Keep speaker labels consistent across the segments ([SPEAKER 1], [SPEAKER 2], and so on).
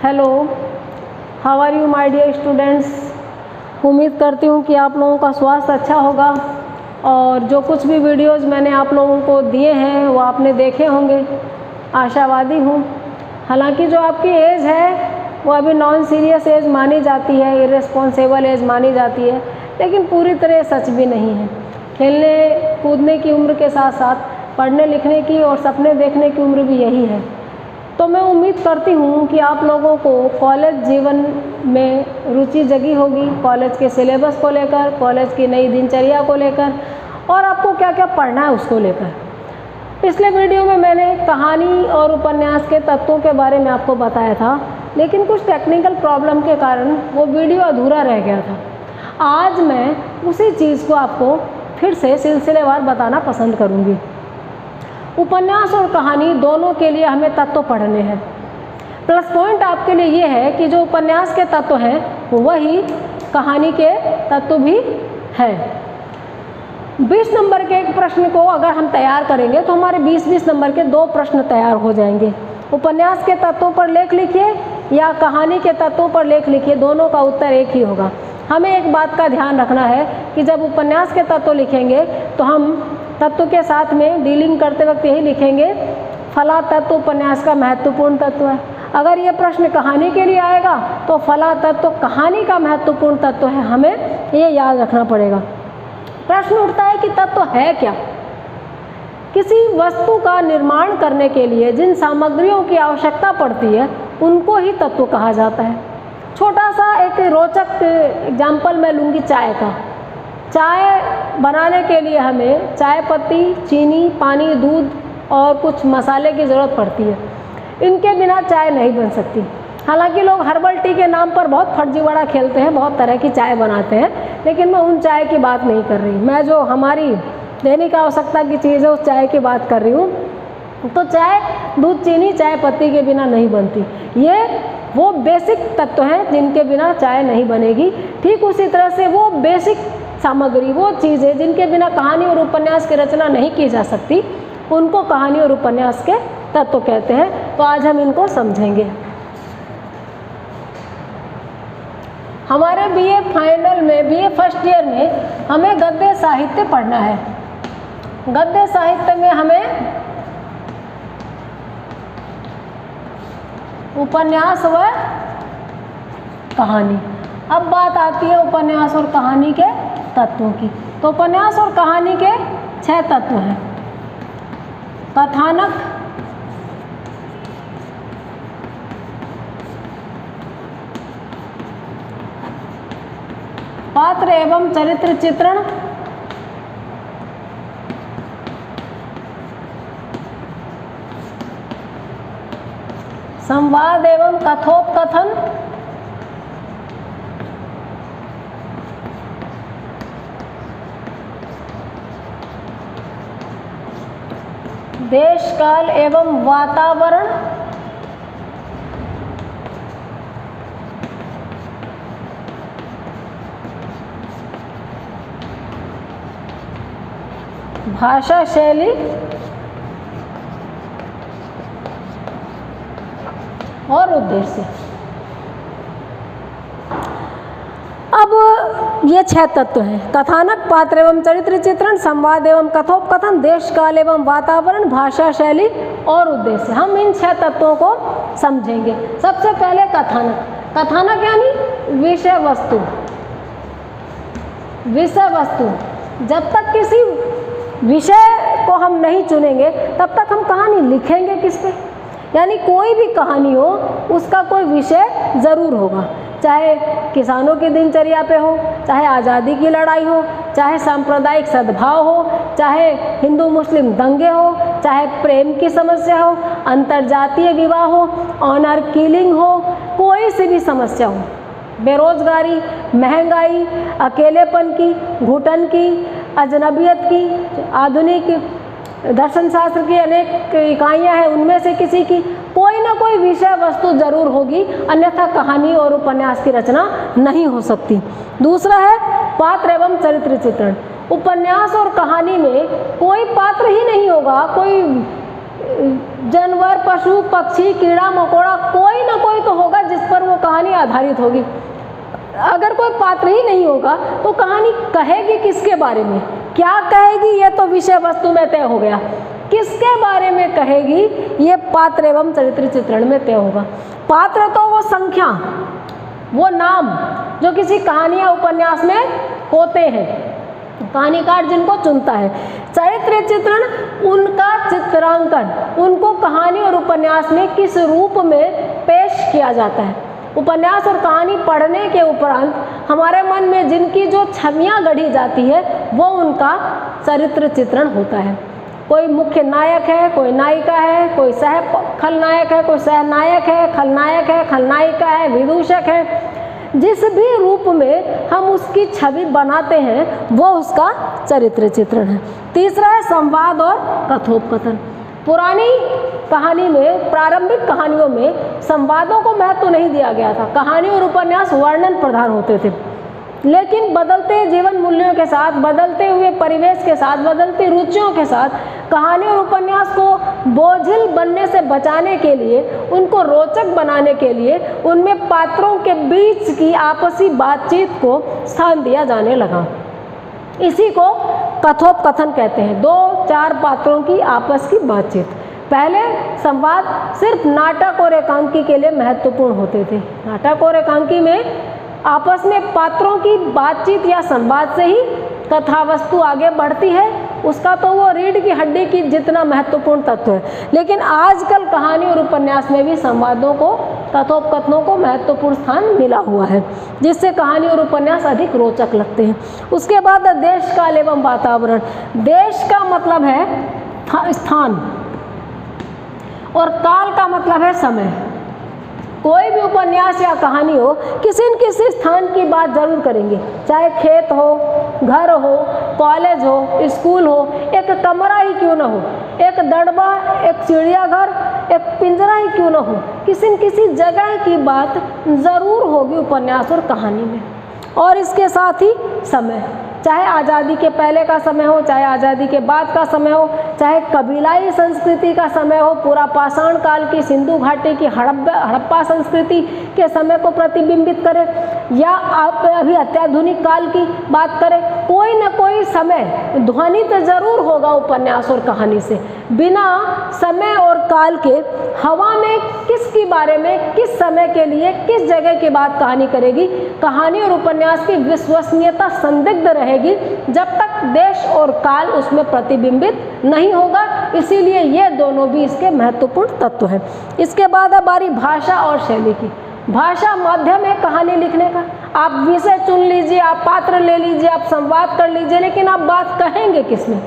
[SPEAKER 1] Hello, how are you my dear students. उम्मीद करती हूँ कि आप लोगों का स्वास्थ्य अच्छा होगा और जो कुछ भी वीडियोज़ मैंने आप लोगों को दिए हैं वो आपने देखे होंगे, आशावादी हूँ। हालांकि जो आपकी एज है वो अभी नॉन सीरियस एज मानी जाती है, इर्रेस्पॉन्सिबल एज मानी जाती है, लेकिन पूरी तरह सच भी नहीं है। खेलने कूदने की उम्र के साथ साथ पढ़ने लिखने की और सपने देखने की उम्र भी यही है। तो मैं उम्मीद करती हूँ कि आप लोगों को कॉलेज जीवन में रुचि जगी होगी, कॉलेज के सिलेबस को लेकर, कॉलेज की नई दिनचर्या को लेकर और आपको क्या क्या पढ़ना है उसको लेकर। पिछले वीडियो में मैंने कहानी और उपन्यास के तत्वों के बारे में आपको बताया था, लेकिन कुछ टेक्निकल प्रॉब्लम के कारण वो वीडियो अधूरा रह गया था। आज मैं उसी चीज़ को आपको फिर से सिलसिलेवार बताना पसंद करूँगी। उपन्यास और कहानी दोनों के लिए हमें तत्व पढ़ने हैं। प्लस पॉइंट आपके लिए ये है कि जो उपन्यास के तत्व हैं वही कहानी के तत्व भी हैं। 20 नंबर के एक प्रश्न को अगर हम तैयार करेंगे तो हमारे 20-20 नंबर के 2 प्रश्न तैयार हो जाएंगे। उपन्यास के तत्वों पर लेख लिखिए या कहानी के तत्वों पर लेख लिखिए, दोनों का उत्तर एक ही होगा। हमें एक बात का ध्यान रखना है कि जब उपन्यास के तत्व लिखेंगे तो हम तत्व के साथ में डीलिंग करते वक्त यही लिखेंगे, फला तत्व उपन्यास का महत्वपूर्ण तत्व है। अगर ये प्रश्न कहानी के लिए आएगा तो फला तत्व कहानी का महत्वपूर्ण तत्व है, हमें ये याद रखना पड़ेगा। प्रश्न उठता है कि तत्व है क्या। किसी वस्तु का निर्माण करने के लिए जिन सामग्रियों की आवश्यकता पड़ती है उनको ही तत्व कहा जाता है। छोटा सा एक रोचक एग्जाम्पल मैं लूँगी चाय का। चाय बनाने के लिए हमें चाय पत्ती, चीनी, पानी, दूध और कुछ मसाले की ज़रूरत पड़ती है। इनके बिना चाय नहीं बन सकती। हालांकि लोग हर्बल टी के नाम पर बहुत फर्जीवाड़ा खेलते हैं, बहुत तरह की चाय बनाते हैं, लेकिन मैं उन चाय की बात नहीं कर रही। मैं जो हमारी दैनिक आवश्यकता की चीज़ है उस चाय की बात कर रही हूँ। तो चाय दूध, चीनी, चाय पत्ती के बिना नहीं बनती। ये वो बेसिक तत्व हैं जिनके बिना चाय नहीं बनेगी। ठीक उसी तरह से वो बेसिक सामग्री, वो चीज़ें जिनके बिना कहानी और उपन्यास की रचना नहीं की जा सकती, उनको कहानी और उपन्यास के तत्व कहते हैं। तो आज हम इनको समझेंगे। हमारे बीए फाइनल में, बीए फर्स्ट ईयर में हमें गद्य साहित्य पढ़ना है। गद्य साहित्य में हमें उपन्यास व कहानी। अब बात आती है उपन्यास और कहानी के तत्वों की। तो उपन्यास और कहानी के 6 तत्व हैं। कथानक, पात्र एवं चरित्र चित्रण, संवाद एवं कथोपकथन, देश काल एवं वातावरण, भाषा शैली और उद्देश्य। अब ये 6 तत्व हैं। कथानक, पात्र एवं चरित्र चित्रण, संवाद एवं कथोपकथन, देश काल एवं वातावरण, भाषा शैली और उद्देश्य। हम इन 6 तत्वों को समझेंगे। सबसे पहले कथानक। कथानक यानी विषय वस्तु। विषय वस्तु, जब तक किसी विषय को हम नहीं चुनेंगे तब तक हम कहानी लिखेंगे किस पे। यानी कोई भी कहानी हो उसका कोई विषय ज़रूर होगा, चाहे किसानों की दिनचर्या पे हो, चाहे आज़ादी की लड़ाई हो, चाहे सांप्रदायिक सद्भाव हो, चाहे हिंदू मुस्लिम दंगे हो, चाहे प्रेम की समस्या हो, अंतर्जातीय विवाह हो, ऑनर किलिंग हो, कोई सी भी समस्या हो, बेरोजगारी, महंगाई, अकेलेपन की, घुटन की, अजनबियत की, आधुनिक दर्शन शास्त्र की अनेक इकाइयाँ हैं, उनमें से किसी की कोई ना कोई विषय वस्तु जरूर होगी, अन्यथा कहानी और उपन्यास की रचना नहीं हो सकती। दूसरा है पात्र एवं चरित्र चित्रण। उपन्यास और कहानी में कोई पात्र ही नहीं होगा, कोई जानवर, पशु, पक्षी, कीड़ा मकोड़ा, कोई ना कोई तो होगा पर वो कहानी आधारित होगी। अगर कोई पात्र ही नहीं होगा तो कहानी कहेगी किसके बारे में, क्या कहेगी, ये तो विषय वस्तु में तय हो गया। किसके बारे में कहेगी ये पात्र एवं चरित्र चित्रण में तय होगा। पात्र तो वो संख्या, वो नाम जो किसी कहानी या उपन्यास में होते हैं, कहानीकार जिनको चुनता है। चरित्र चित्रण उनका चित्रांकन, उनको कहानी और उपन्यास में किस रूप में पेश किया जाता है। उपन्यास और कहानी पढ़ने के उपरांत हमारे मन में जिनकी जो छवियां गढ़ी जाती है वो उनका चरित्र चित्रण होता है। कोई मुख्य नायक है, कोई नायिका है, कोई सह खलनायक है, कोई सहनायक है, खलनायक है, खलनायिका है, विदूषक है। जिस भी रूप में हम उसकी छवि बनाते हैं वो उसका चरित्र चित्रण है। तीसरा है संवाद और कथोपकथन। पुरानी कहानी में, प्रारंभिक कहानियों में संवादों को महत्व नहीं दिया गया था। कहानी और उपन्यास वर्णन प्रधान होते थे, लेकिन बदलते जीवन मूल्यों के साथ, बदलते हुए परिवेश के साथ, बदलती रुचियों के साथ कहानी और उपन्यास को बोझिल बनने से बचाने के लिए, उनको रोचक बनाने के लिए उनमें पात्रों के बीच की आपसी बातचीत को स्थान दिया जाने लगा। इसी को कथोपकथन कहते हैं, 2-4 पात्रों की आपस की बातचीत। पहले संवाद सिर्फ नाटक और एकांकी के लिए महत्वपूर्ण होते थे। नाटक और एकांकी में आपस में पात्रों की बातचीत या संवाद से ही कथा वस्तु आगे बढ़ती है, उसका तो वो रीढ़ की हड्डी की जितना महत्वपूर्ण तत्व है। लेकिन आजकल कहानी और उपन्यास में भी संवादों को, कथोपकथनों को महत्वपूर्ण स्थान मिला हुआ है, जिससे कहानी और उपन्यास अधिक रोचक लगते हैं। उसके बाद देश काल एवं वातावरण। देश का मतलब है स्थान और काल का मतलब है समय। कोई भी उपन्यास या कहानी हो, किसी न किसी स्थान की बात जरूर करेंगे, चाहे खेत हो, घर हो, कॉलेज हो, स्कूल हो, एक कमरा ही क्यों न हो, एक दड़बा, एक चिड़ियाघर, एक पिंजरा ही क्यों न हो, किसी न किसी जगह की बात जरूर होगी उपन्यास और कहानी में। और इसके साथ ही समय, चाहे आज़ादी के पहले का समय हो, चाहे आज़ादी के बाद का समय हो, चाहे कबीलाई संस्कृति का समय हो, पूरा पाषाण काल की सिंधु घाटी की हड़प्पा संस्कृति के समय को प्रतिबिंबित करे, या आप अभी अत्याधुनिक काल की बात करें, कोई न कोई समय ध्वनित जरूर होगा उपन्यास और कहानी से। बिना समय और काल के हवा में किसके बारे में, किस समय के लिए, किस जगह की बात कहानी करेगी। कहानी और उपन्यास की विश्वसनीयता संदिग्ध रहेगी जब तक देश और काल उसमें प्रतिबिंबित नहीं होगा। इसीलिए ये दोनों भी इसके महत्वपूर्ण तत्व हैं। इसके बाद है बारी भाषा और शैली की। भाषा माध्यम है कहानी लिखने का। आप विषय चुन लीजिए, आप पात्र ले लीजिए, आप संवाद कर लीजिए, लेकिन आप बात कहेंगे किसमें,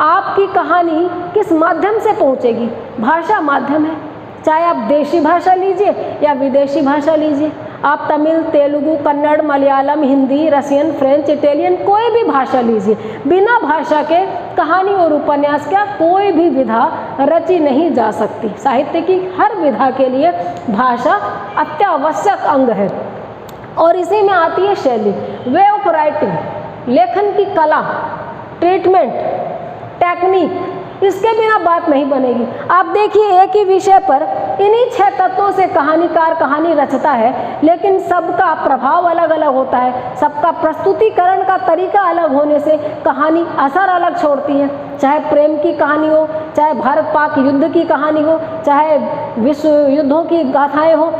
[SPEAKER 1] आपकी कहानी किस माध्यम से पहुंचेगी। भाषा माध्यम है, चाहे आप देशी भाषा लीजिए या विदेशी भाषा लीजिए, आप Tamil, Telugu, Kannada, Malayalam, Hindi, Russian, French, Italian, कोई भी भाषा लीजिए, बिना भाषा के कहानी और उपन्यास का कोई भी विधा रची नहीं जा सकती। साहित्य की हर विधा के लिए भाषा अत्यावश्यक अंग है। और इसी में आती है शैली, वे ऑफ राइटिंग, लेखन की कला, ट्रीटमेंट, टेक्निक, इसके बिना बात नहीं बनेगी। आप देखिए, एक ही विषय पर इन्हीं 6 तत्वों से कहानीकार कहानी रचता है, लेकिन सबका प्रभाव अलग अलग होता है, सबका प्रस्तुतिकरण का तरीका अलग होने से कहानी असर अलग छोड़ती है। चाहे प्रेम की कहानी हो, चाहे भारत पाक युद्ध की कहानी हो, चाहे विश्व युद्धों की गाथाएं हो,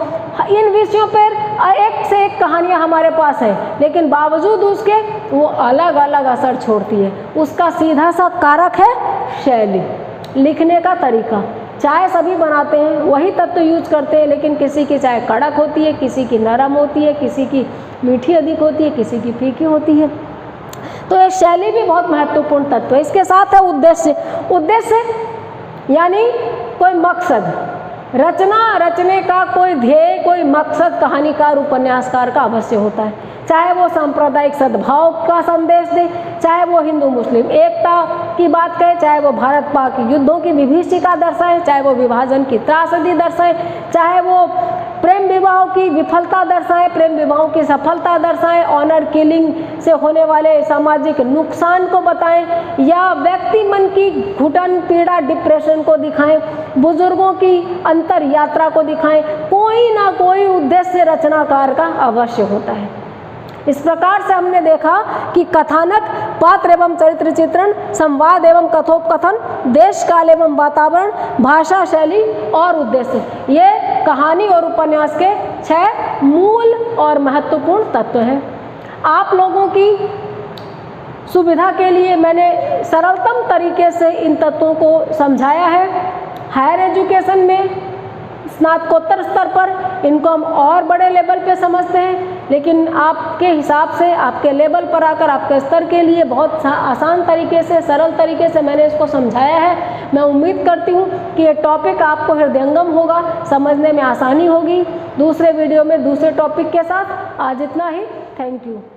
[SPEAKER 1] इन विषयों पर एक से एक कहानियां हमारे पास है, लेकिन बावजूद उसके वो अलग अलग असर छोड़ती है। उसका सीधा सा कारक है शैली, लिखने का तरीका। चाय सभी बनाते हैं, वही तत्व यूज करते हैं, लेकिन किसी की चाय कड़क होती है, किसी की नरम होती है, किसी की मीठी अधिक होती है, किसी की फीकी होती है। तो ये शैली भी बहुत महत्वपूर्ण तत्व है। इसके साथ है उद्देश्य। उद्देश्य यानी कोई मकसद, रचने का कोई ध्येय, कोई मकसद कहानीकार उपन्यासकार का अवश्य होता है। चाहे वो सांप्रदायिक सद्भाव का संदेश दे, चाहे वो हिंदू मुस्लिम एकता की बात कहे, चाहे वो भारत पाक युद्धों की विभीषिका दर्शाए, चाहे वो विभाजन की त्रासदी दर्शाए, चाहे वो प्रेम विवाह की विफलता दर्शाए, प्रेम विवाहों की सफलता दर्शाए, ऑनर किलिंग से होने वाले सामाजिक नुकसान को बताएं, या व्यक्ति मन की घुटन, पीड़ा, डिप्रेशन को दिखाएं, बुजुर्गों की अंतर यात्रा को दिखाएं, कोई ना कोई उद्देश्य रचनाकार का अवश्य होता है। इस प्रकार से हमने देखा कि कथानक, पात्र एवं चरित्र चित्रण, संवाद एवं कथोपकथन, देश काल एवं वातावरण, भाषा शैली और उद्देश्य, ये कहानी और उपन्यास के 6 मूल और महत्वपूर्ण तत्व हैं। आप लोगों की सुविधा के लिए मैंने सरलतम तरीके से इन तत्वों को समझाया है। हायर एजुकेशन में स्नातकोत्तर स्तर पर इनको हम और बड़े लेवल पे समझते हैं, लेकिन आपके हिसाब से आपके लेवल पर आकर आपके स्तर के लिए बहुत आसान तरीके से, सरल तरीके से मैंने इसको समझाया है। मैं उम्मीद करती हूँ कि ये टॉपिक आपको हृदयंगम होगा, समझने में आसानी होगी। दूसरे वीडियो में दूसरे टॉपिक के साथ आज इतना ही। Thank you.